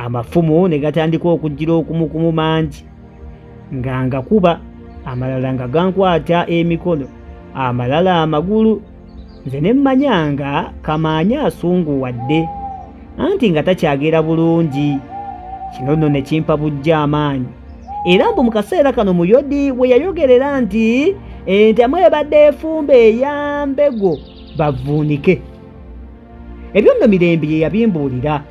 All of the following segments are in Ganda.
amafumu ne gatandika okujjira okumukumu mangi nga ngakuba, amalala nga gankwata emikono, amalala amagulu. Nze ne mmanya nga Kamaanya asunguwadde anti nga takyagera bulungi. Kino nno ne kimpa bujja amaanyi. Era mbu mu kaseera kano Muyodi bwe yayogerera nti entamu ebadde efumba eya Mbego bavuunike. Ebyo nno Mirembe ye yabimbuulira.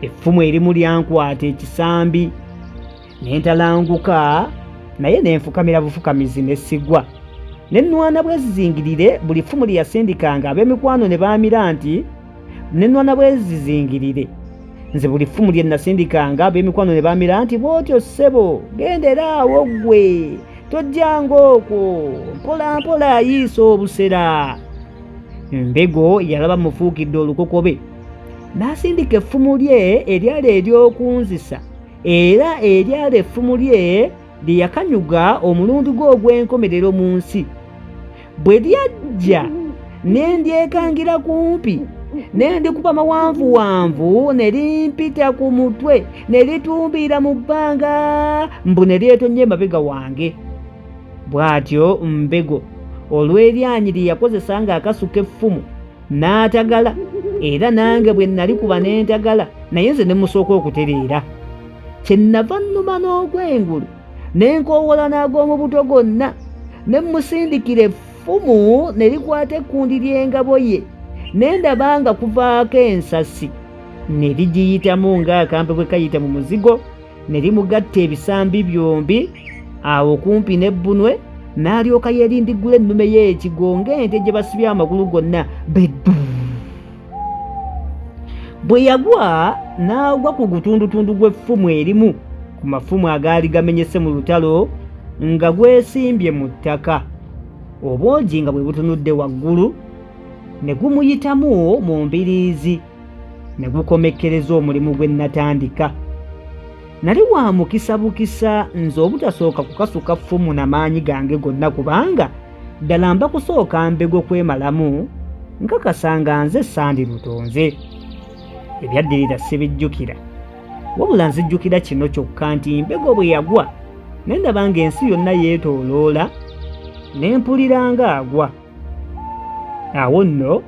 Effumu erimu lyankwata ekisambi ne ntalanguka, naye ne nfukamira bufukamizi ne sigwa. Ne nnwana bwezizingirire buli ffumu lye yasindikanga ab'emikwano ne baamira nti ne nnwana bwezizingirire. Nze buli ffumu lye nasindikanga ab'emikwano ne baamira nti bw'otyo ssebo, gendera awo ggwe, tojjanga okwo, mpola mpola ayiisa obusera. Mbego yalaba mufuukidde olukokobe, n'asindika effumu lye eryali ery'okunzisa, era eryali effumu lye lye yakanyuga omulundi gwe ogw'enkomerero mu nsi. Bwe lyajja ne ndyekangira kumpi, ne ndikuba mawanvuwanvu ne limpita ku mutwe, ne litumbiira mu bbanga, mbu ne lyetonnya emabega wange. Bw'atyo Mbego olw'eryanyi lye yakozesa ng'akasuka effumu n'atagala, era nange bwe nalikuba ne ntagala, naye nze ne musooka okutereera. Kyennava nnuma n'ogw'engulu ne nkoowola n'ag'omu buto gonna, ne musindikira effumu ne likwata ekkundi ly'engabo ye, ne ndaba nga kuvaako ensasi ne ligiyitamu ng'akambe bwe kayita mu muzigo, ne limugatta ebisambi byombi awo kumpi n'ebbunwe, n'alyoka yeerindiggula ennume ye ekigo ng'ente gye basibye amagulu gonna beddu. Bwe yagwa n'agwa ku gutundutundu gw'effumu erimu ku mafumu agaali gamenyese mu lutalo nga gwesimbye mu ttaka. Obwogi nga bwe butunudde waggulu ne gumuyitamu mu mbiriizi ne gukomekkereza omulimu gwe natandika. Nali wa mukisa bukisa nze obutasooka kukasuka ffumu na maanyi gange gonna, kubanga ddala mba kusooka Mbego kwemalamu nkakasa nga nze sandi lutonze. Ebyaddirira sibijjukira, wabula nzijjukira kino kyokka nti Mbego bwe yagwa ne ndaba ng'ensi yonna yeetooloola, ne mpulira ng'agwa. Awo nno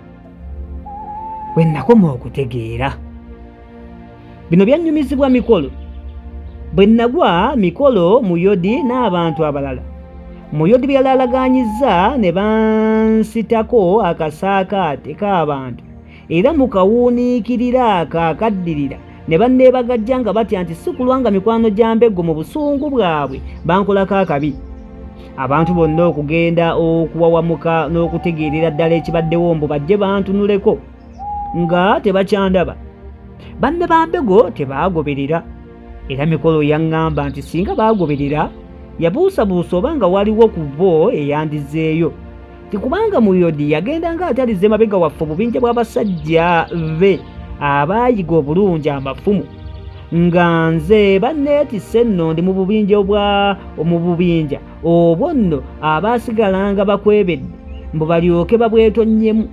bwe nakoma okutegeera. Bino byannyumizibwa Mikolo. Bwe nagwa Mikolo, Muyodi n'abantu abalala. Muyodi bye yalaalaganyizza ne bansitako akasaakaate k'abantu, era mu kawuuniikirira akakaddirira ne banneebagajja nga batya nti si kulwanga mikwano gya Mbego mu busungu bwabwe bankolako akabi. Abantu bonna okugenda okuwawamuka n'okutegeerera ddala ekibaddewo mbu bajje bantunuleko nga tebakyandaba. Banne ba Mbego tebaagoberera, era Mikolo yaŋŋamba nti singa baagoberera yabuusabuusa oba nga waliwo ku bo eyandizeeyo. Tikubanga Muyodi yagenda ng'atalize mabega waffe obubinja bw'abasajja be abaayiga obulungi amafumu, nga nze banneetisse nno ndi mu bubinja obwo nno abaasigalanga bakwebedde mbu balyoke babwetonnyemu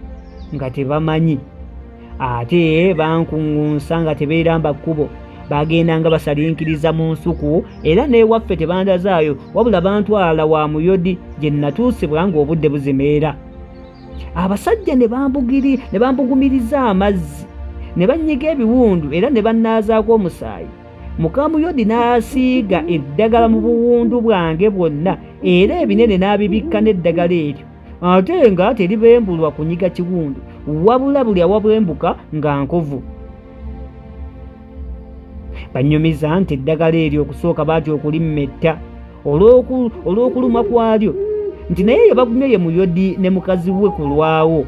nga tebamanyi. Ate bankuŋŋunsa nga tebeeramba kkubo, bagendanga basalinkiriza mu nsuku, era n'ewaffe tebandazaayo wabula bantwala wa Muyodi gye natuusibwa ng'obudde buzimeera. Abasajja ne bambugumiriza amazzi, ne bannyiga ebiwundu era ne bannaazaako omusaayi. Muka Muyodi n'asiiga eddagala mu buwundu bwange bwonna, era ebinene n'abibikka n'eddagala eryo, ate nga teribembulwa kunyiga kiwundu, wabula buli awabwembuka nga nkovu. Bannyumiza nti eddagala eryo okusooka baatya okulimmetta olw'okuluma kwalyo, nti naye yabagumye ye Muyodi ne mukazi we ku lwawo.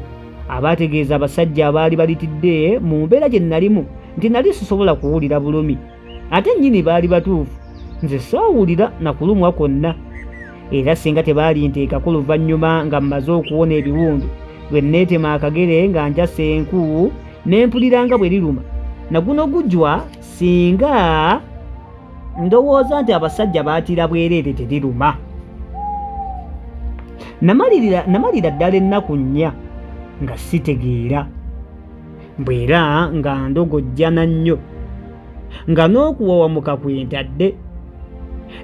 Abaategeeza abasajja abaali balitidde mu mbeera gye nalimu nti nali sisobola kuwulira bulumi, ate nnyini baali batuufu, nze saawulira na kulumwa kwonna. Era singa tebaalinteekako luvannyuma nga mmaze okuwona ebiwundu, bwe neetema akagere nga njasa enku ne mpulira nga bwe liruma, naguno gujwa singa ndowooza nti abasajja baatira bwereere teriruma. Namalira ddala ennaku nnya nga sitegeera, bwera nga ndogojjana nnyo. nga n'okuwawamuka kwentadde,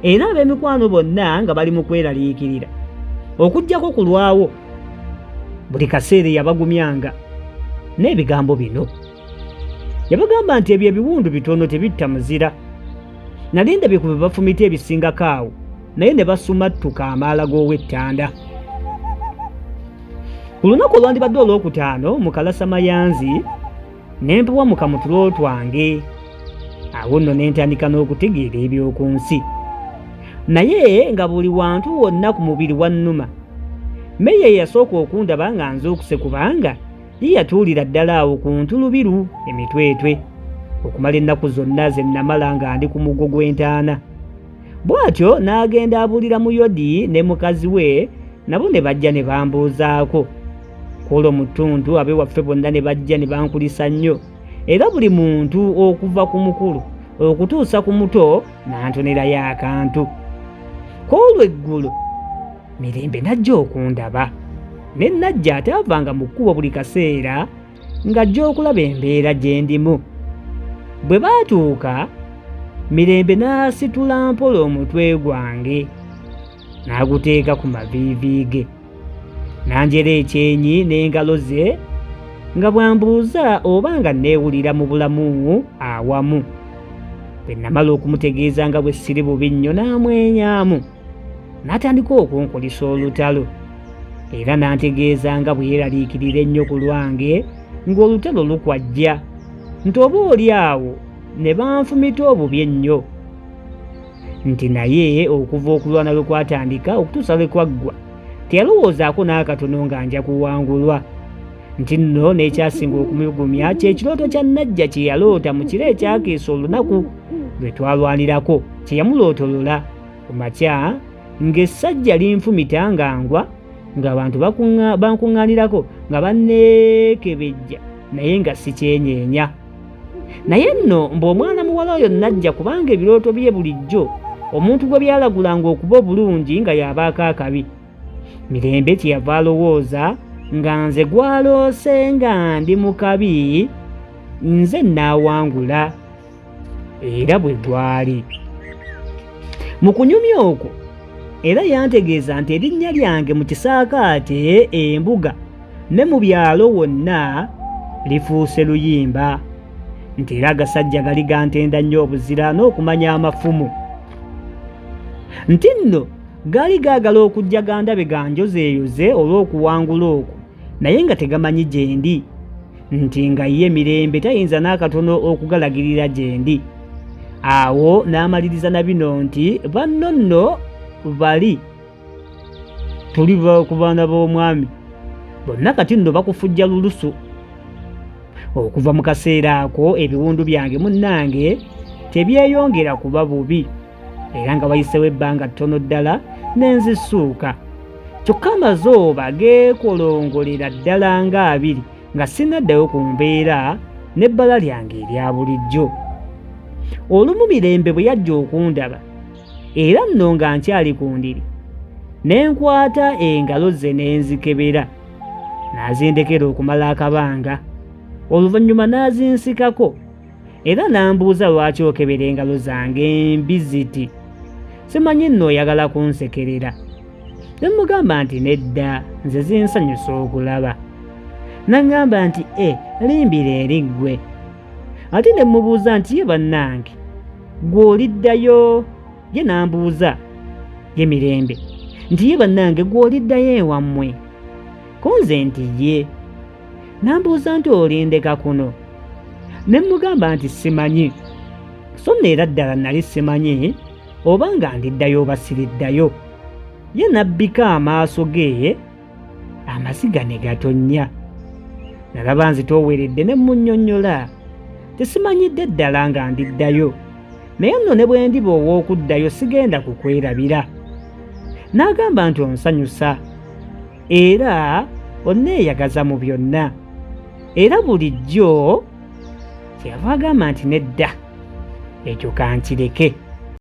era ab'emikwano bonna nga bali mu kweraliikirira okuggyako kulwawo. Buli kaseera yabagumyanga n'ebigambo bino. Yabagamba nti ebyo ebiwundu bitono tebitta muzira. Nali ndabye ku bye bafumita ebisingako awo, naye ne basumattuka amaala g'ow'ettanda. Ku lunaku olwandibadde olwokutaano mu Kalasamayanzi ne mpewa mu kamutulo twange. Awo nno ne ntandika n'okutegeera eby'oku nsi, naye nga buli wantu wonna ku mubiri wannuma. Meya yasooka okundaba nga nzuukuse kubanga ye yatuulira ddala awo ku ntulubiru emitwetwe okumala ennaku zonna ze namala nga ndi ku muggo gw'entaana. Bw'atyo n'agenda abuulira mu Yodi ne mukazi we, nabo ne bajja ne bambuuzaako. Kwolwo mu ttuntu ab'ewaffe bonna ne bajja ne bankulisa nnyo, era buli muntu okuva ku mukulu okutuusa ku muto n'antonerayo akantu. Kwolwo eggulo Mirembe n'ajja okundaba, ne najja ataavanga mu kkubo buli kaseera ng'ajja okulaba embeera gye ndimu. Bwe baatuuka, Mirembe n'asitula mpola omutwe gwange n'aguteeka ku maviivi ge, n'anjera ekyenyi n'engalo ze nga bwambuuza oba nga neewulira mu bulamu awamu. Bwe namala okumutegeeza nga bwe siri bubi nnyo n'amwenyaamu, n'atandika okunkolisa olutalo, era n'antegeeza nga bwe yeeraliikirira ennyo ku lwange ng'olutalo lukwajja, nti oba oli awo ne banfumita obubi ennyo, nti naye okuva okulwana lwe kwatandika okutuusa lwe kwaggwa teyalowoozaako n'akatono nga nja kuwangulwa, nti nno n'ekyasinga okumugumya kye kirooto kya Najja kye yaloota mu kiro ekyakeesa olunaku lwe twalwanirako, kye yamulootolola ku makya ng'essajja linfumita nga ngwa, ng'abantu bankuŋŋaanirako nga banneekebejja naye nga si kyenyeenya. Naye nno mb'omwana muwala oyo Najja, kubanga ebirooto bye bulijjo omuntu gwe byalagulanga okuba obulungi nga y'abaako akabi. Mirembe kyeyava alowooza nga nze gwaloose nga ndi mu kabi, nze nnaawangula, era bwe gwali. Mu kunyumya okwo era yantegeeza nti erinnya lyange mu kisaakaate, embuga ne mu byalo wonna lifuuse luyimba, nti era agasajja gali gantenda nnyo obuzira n'okumanya amafumu, nti nno gaali gaagala okujja gandabe ganjozeeyoze olw'okuwangula okwo, naye nga tegamanyi gye ndi, nti nga ye Mirembe tayinza n'akatono okugalagirira gye ndi. Awo n'amaliriza na bino nti banno nno bali tuli ku baana b'omwami, bonna kati nno bakufujja lulusu. Okuva mu kaseera ako ebiwundu byange munnange tebyeyongera kuba bubi, era nga wayisewo ebbanga ttono ddala n'enzisuuka, kyokka amazooba geekolongolera ddala nga abiri nga sinnaddayo ku mbeera n'ebbala lyange erya bulijjo. Olumu Mirembe bwe yajja okundaba, era nno nga nkyali ku ndiri, ne nkwata engalo ze ne nzikebera, n'azindekera okumala akabanga. Oluvannyuma n'azinsikako, era n'ambuuza lwaki okebera engalo zange mbiziti. Simanyi nno oyagala kunsekerera. Ne mugamba nti nedda, nze zinsanyusa okulaba. N'aŋŋamba nti limbira eriggwe. Ate ne mubuuza nti ye bannange gw'oliddayo? Ye n'ambuuza ye Mirembe nti ye bannange gw'oliddayo ewammwe? Kunze nti ye. N'ambuuza nti olindeka kuno? Ne mugamba nti simanyi, so neera ddala nali simanyi oba nga ndiddayo oba siriddayo. Ye n'abbika amaaso ge, amaziga ne gatonnya. Nalaba nzitooweredde ne munnyonnyola, tesimanyidde ddala nga ndiddayo, naye nno ne bwe ndiba ow'okuddayo sigenda kukwerabira. N'agamba nti onsanyusa era onneeyagaza mu byonna, era bulijjo kyeyava agamba nti nedda, ekyo kankireke.